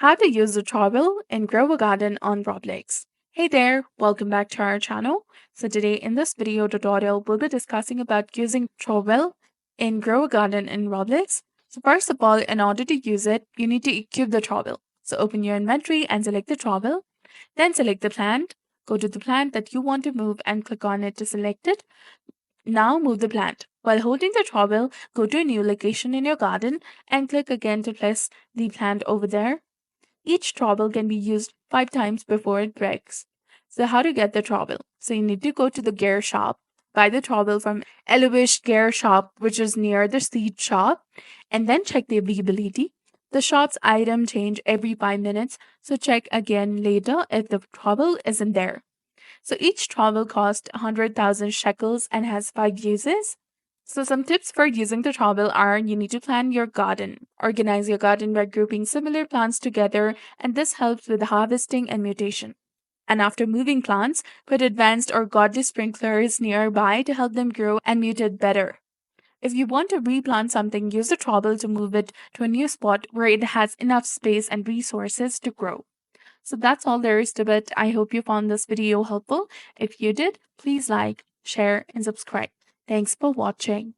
How to use the trowel and grow a garden on Roblox. Hey there, welcome back to our channel. So today in this video tutorial, we'll be discussing about using trowel and grow a garden in Roblox. So first of all, in order to use it, you need to equip the trowel. So open your inventory and select the trowel. Then select the plant. Go to the plant that you want to move and click on it to select it. Now move the plant. While holding the trowel, go to a new location in your garden and click again to place the plant over there. Each trowel can be used 5 times before it breaks. So how to get the trowel? So you need to go to the gear shop, buy the trowel from Eloish Gear Shop, which is near the seed shop, and then check the availability. The shop's item change every 5 minutes, so check again later if the trowel isn't there. So each trowel costs 100,000 shekels and has 5 uses. So some tips for using the trowel are you need to plan your garden. Organize your garden by grouping similar plants together, and this helps with harvesting and mutation. And after moving plants, put advanced or godly sprinklers nearby to help them grow and mutate better. If you want to replant something, use the trowel to move it to a new spot where it has enough space and resources to grow. So that's all there is to it. I hope you found this video helpful. If you did, please like, share, and subscribe. Thanks for watching.